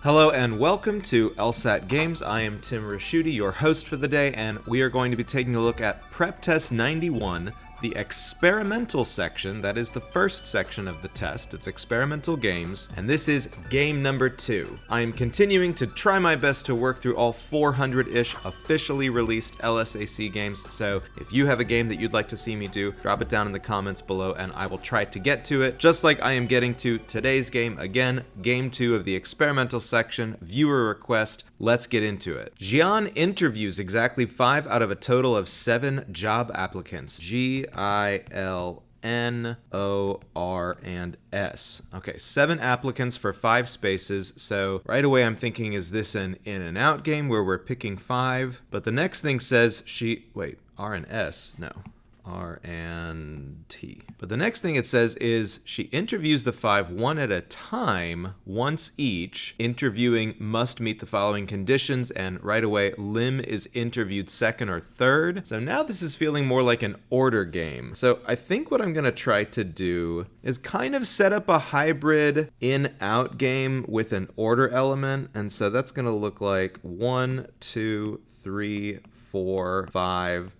Hello and welcome to LSAT Games. I am Tim Ricchuiti, your host for the day, and we are going to be taking a look at PrepTest 91, the experimental section. That is the first section of the test. It's experimental games, and this is game number 2. I am continuing to try my best to work through all 400-ish officially released LSAT games, so if you have a game that you'd like to see me do, drop it down in the comments below and I will try to get to it, just like I am getting to today's game. Again, game 2 of the experimental section, viewer request. Let's get into it. Jian interviews exactly 5 out of a total of 7 job applicants. G-I-L-N-O-R and S. Okay, 7 applicants for 5 spaces. So right away I'm thinking, is this an in and out game where we're picking 5? But the next thing says R and S? No. R and T. But the next thing it says is she interviews the 5 one at a time, once each. Interviewing must meet the following conditions, and right away Lim is interviewed second or third. So now this is feeling more like an order game. So I think what I'm gonna try to do is kind of set up a hybrid in-out game with an order element, and so that's gonna look like 1, 2, 3, 4, 5,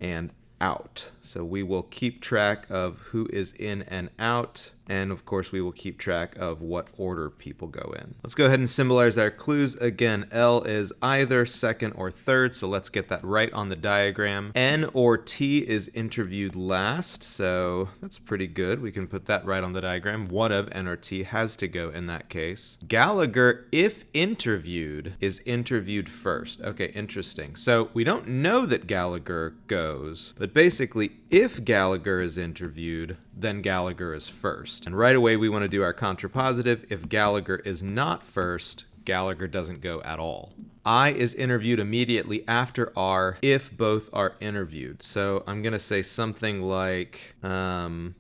and out. So we will keep track of who is in and out, and of course we will keep track of what order people go in. Let's go ahead and symbolize our clues. Again, L is either second or third, so let's get that right on the diagram. N or T is interviewed last, so that's pretty good. We can put that right on the diagram. One of N or T has to go in that case. Gallagher, if interviewed, is interviewed first. Okay, interesting. So we don't know that Gallagher goes, but basically if Gallagher is interviewed, then Gallagher is first. And right away we want to do our contrapositive. If Gallagher is not first, Gallagher doesn't go at all. I is interviewed immediately after R if both are interviewed. So I'm going to say something like R,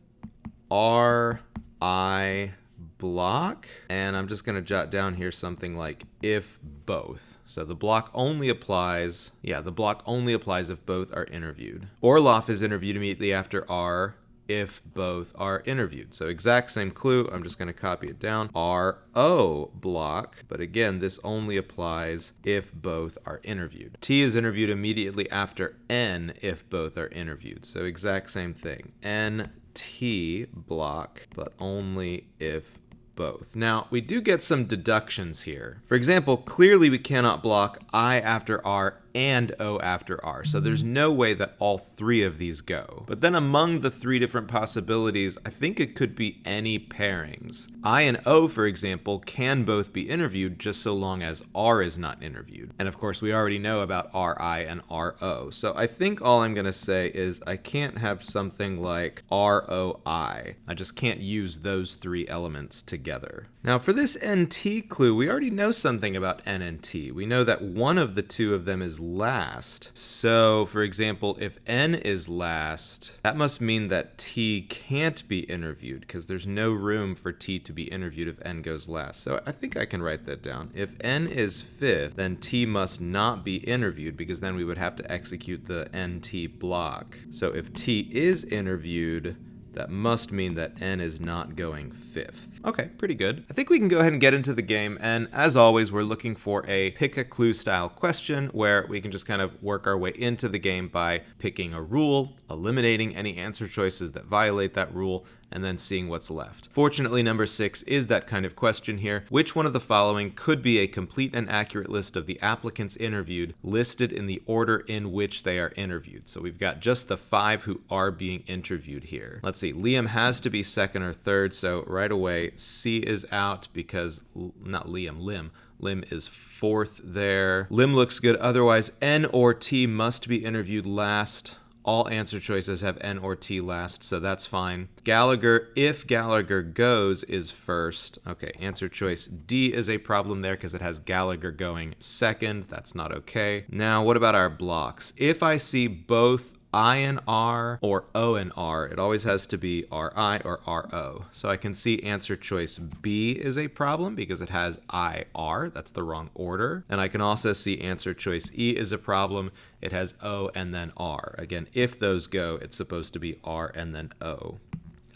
I, block, and I'm just going to jot down here something like if both. So the block only applies if both are interviewed. Orloff is interviewed immediately after R if both are interviewed. So exact same clue. I'm just going to copy it down. R-O block, but again, this only applies if both are interviewed. T is interviewed immediately after N if both are interviewed. So exact same thing. N-T block, but only if both. Now, we do get some deductions here. For example, clearly we cannot block I after R and O after R, so there's no way that all 3 of these go. But then among the 3 different possibilities, I think it could be any pairings. I and O, for example, can both be interviewed just so long as R is not interviewed. And of course, we already know about RI and RO. So I think all I'm gonna say is I can't have something like ROI. I just can't use those 3 elements together. Now for this NT clue, we already know something about N and T. We know that one of the 2 of them is last. So for example, if N is last, that must mean that T can't be interviewed because there's no room for T to be interviewed if N goes last. So I think I can write that down. If N is 5th, then T must not be interviewed because then we would have to execute the NT block. So if T is interviewed, that must mean that N is not going 5th. Okay, pretty good. I think we can go ahead and get into the game, and as always, we're looking for a pick a clue style question where we can just kind of work our way into the game by picking a rule, eliminating any answer choices that violate that rule, and then seeing what's left. Fortunately, number 6 is that kind of question here. Which one of the following could be a complete and accurate list of the applicants interviewed listed in the order in which they are interviewed? So we've got just the 5 who are being interviewed here. Let's see, Liam has to be second or third, so right away C is out because, not Liam, Lim. Lim is 4th there. Lim looks good, otherwise N or T must be interviewed last. All answer choices have N or T last, so that's fine. Gallagher, if Gallagher goes, is first. Okay, answer choice D is a problem there because it has Gallagher going second. That's not okay. Now, what about our blocks? If I see both I and R or O and R, it always has to be RI or RO. So I can see answer choice B is a problem because it has IR. That's the wrong order. And I can also see answer choice E is a problem. It has O and then R. Again, if those go, it's supposed to be R and then O.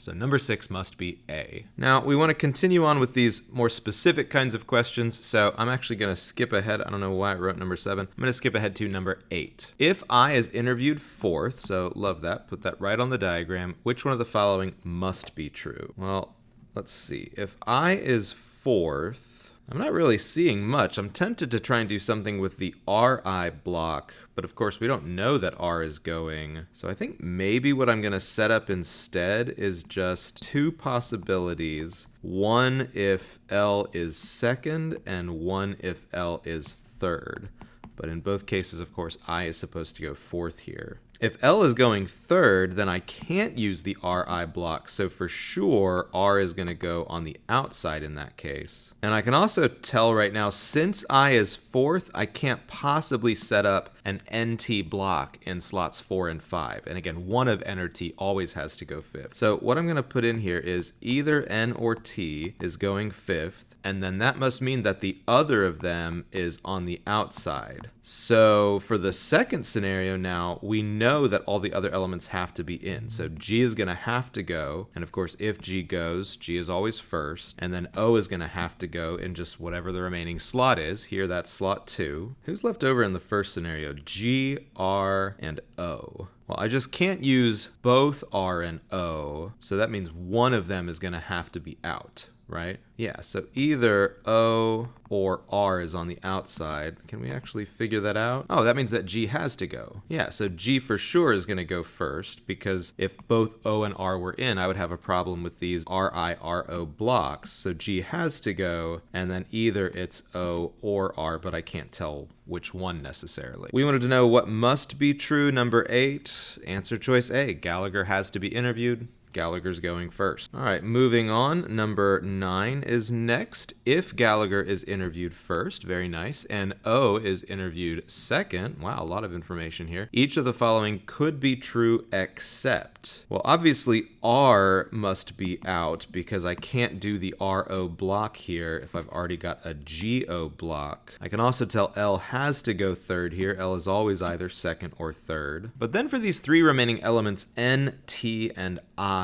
So number 6 must be A. Now, we want to continue on with these more specific kinds of questions, so I'm actually going to skip ahead. I don't know why I wrote number 7. I'm going to skip ahead to number 8. If I is interviewed 4th, so love that, put that right on the diagram, which one of the following must be true? Well, let's see. If I is 4th, I'm not really seeing much. I'm tempted to try and do something with the RI block, but of course we don't know that R is going. So I think maybe what I'm going to set up instead is just 2 possibilities. One if L is 2nd and one if L is 3rd. But in both cases, of course, I is supposed to go 4th here. If L is going 3rd, then I can't use the RI block, so for sure R is going to go on the outside in that case. And I can also tell right now, since I is 4th, I can't possibly set up an NT block in slots 4 and 5. And again, one of N or T always has to go 5th. So what I'm going to put in here is either N or T is going 5th, and then that must mean that the other of them is on the outside. So for the second scenario now, we know that all the other elements have to be in. So G is going to have to go, and of course if G goes, G is always first, and then O is going to have to go in just whatever the remaining slot is. Here that's slot 2. Who's left over in the first scenario? G, R, and O. Well, I just can't use both R and O, so that means one of them is going to have to be out, right? Yeah, so either O or R is on the outside. Can we actually figure that out? Oh, that means that G has to go. Yeah, so G for sure is going to go first, because if both O and R were in, I would have a problem with these RI, RO blocks. So G has to go, and then either it's O or R, but I can't tell which one necessarily. We wanted to know what must be true, number 8. Answer choice A, Gallagher has to be interviewed. Gallagher's going first. All right, moving on. Number 9 is next. If Gallagher is interviewed first, very nice, and O is interviewed second, wow, a lot of information here, each of the following could be true except, well, obviously R must be out because I can't do the RO block here if I've already got a GO block. I can also tell L has to go 3rd here. L is always either 2nd or 3rd. But then for these 3 remaining elements, N, T, and I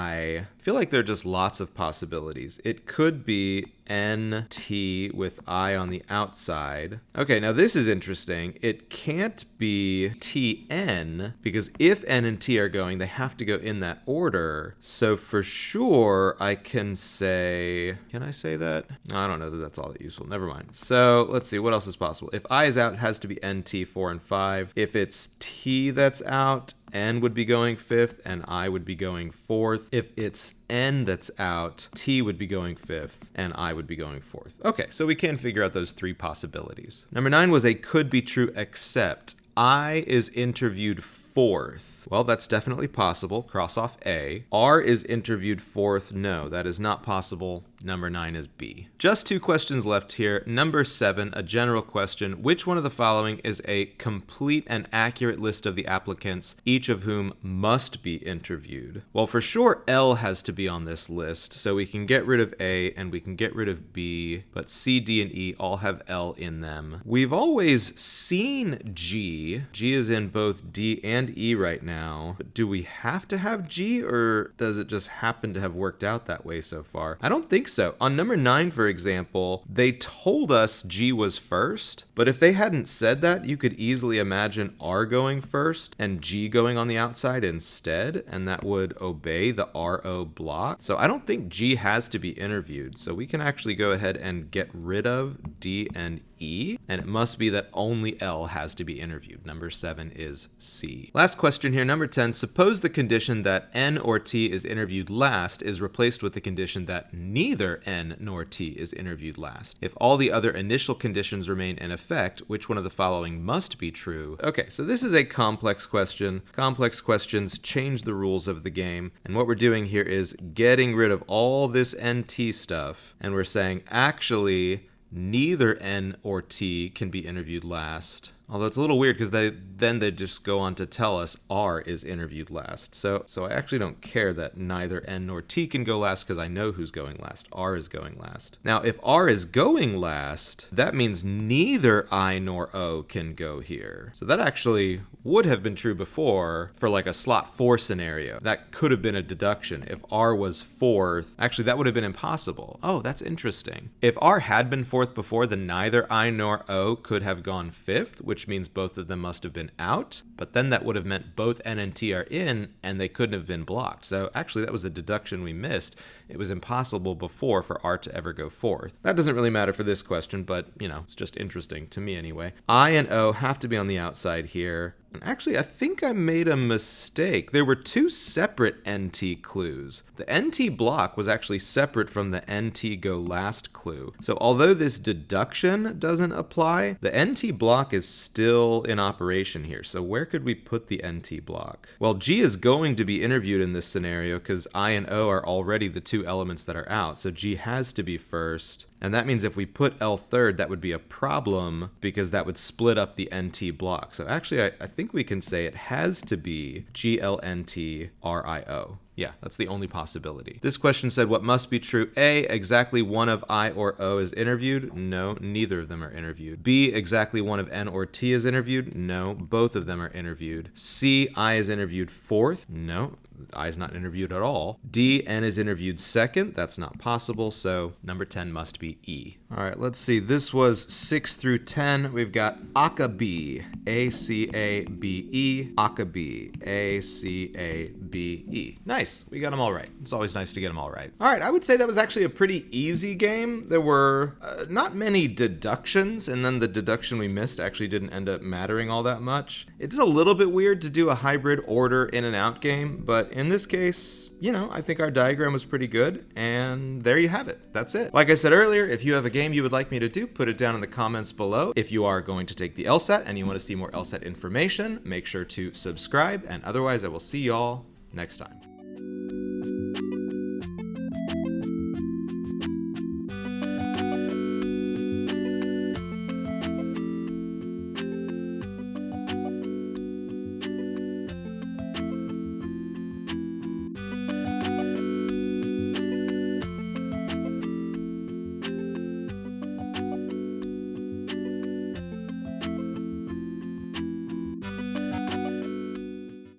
feel like there are just lots of possibilities. It could be NT with I on the outside. Okay, now this is interesting. It can't be TN because if N and T are going, they have to go in that order. So for sure, I can say, can I say that? I don't know that that's all that useful. Never mind. So let's see, what else is possible? If I is out, it has to be NT 4 and 5. If it's T that's out, N would be going 5th and I would be going 4th. If it's N that's out, T would be going 5th and I would be going 4th. Okay, so we can figure out those 3 possibilities. Number 9 was a could be true except I is interviewed 4th. Well, that's definitely possible. Cross off A. R is interviewed 4th. No, that is not possible. Number 9 is B. Just 2 questions left here. Number 7, a general question. Which one of the following is a complete and accurate list of the applicants, each of whom must be interviewed? Well, for sure, L has to be on this list, so we can get rid of A and we can get rid of B, but C, D, and E all have L in them. We've always seen G. G is in both D and E right now. But do we have to have G, or does it just happen to have worked out that way so far? I don't think so. On number 9, for example, they told us G was first, but if they hadn't said that, you could easily imagine R going first and G going on the outside instead, and that would obey the RO block. So I don't think G has to be interviewed, so we can actually go ahead and get rid of D and E, and it must be that only L has to be interviewed. Number 7 is C. Last question here, number 10. Suppose the condition that N or T is interviewed last is replaced with the condition that neither N nor T is interviewed last. If all the other initial conditions remain in effect, which one of the following must be true? Okay, so this is a complex question. Complex questions change the rules of the game, and what we're doing here is getting rid of all this NT stuff, and we're saying actually neither N or T can be interviewed last. Although it's a little weird because they just go on to tell us R is interviewed last. So I actually don't care that neither N nor T can go last because I know who's going last. R is going last. Now, if R is going last, that means neither I nor O can go here. So that actually would have been true before for like a slot 4 scenario. That could have been a deduction. If R was 4th, actually that would have been impossible. Oh, that's interesting. If R had been 4th before, then neither I nor O could have gone 5th, which means both of them must have been out. But then that would have meant both N and T are in, and they couldn't have been blocked. So actually that was a deduction we missed. It was impossible before for R to ever go 4th. That doesn't really matter for this question, but, it's just interesting to me anyway. I and O have to be on the outside here. And actually, I think I made a mistake. There were 2 separate NT clues. The NT block was actually separate from the NT go last clue. So although this deduction doesn't apply, the NT block is still in operation here. So where could we put the NT block? Well, G is going to be interviewed in this scenario because I and O are already the 2 elements that are out. So G has to be first. And that means if we put L third, that would be a problem because that would split up the NT block. So actually, I think we can say it has to be GLNT-RIO. Yeah, that's the only possibility. This question said, what must be true? A, exactly one of I or O is interviewed? No, neither of them are interviewed. B, exactly one of N or T is interviewed? No, both of them are interviewed. C, I is interviewed 4th? No, I is not interviewed at all. D, N is interviewed 2nd. That's not possible, so number 10 must be E. All right, let's see. This was 6 through 10. We've got ACABE, A-C-A-B-E, ACABE, A-C-A-B-E. Nice. We got them all right. It's always nice to get them all right. All right, I would say that was actually a pretty easy game. There were not many deductions, and then the deduction we missed actually didn't end up mattering all that much. It's a little bit weird to do a hybrid order in and out game, but in this case, I think our diagram was pretty good, and there you have it. That's it. Like I said earlier, if you have a game you would like me to do, put it down in the comments below. If you are going to take the LSAT and you want to see more LSAT information, make sure to subscribe, and otherwise I will see y'all next time.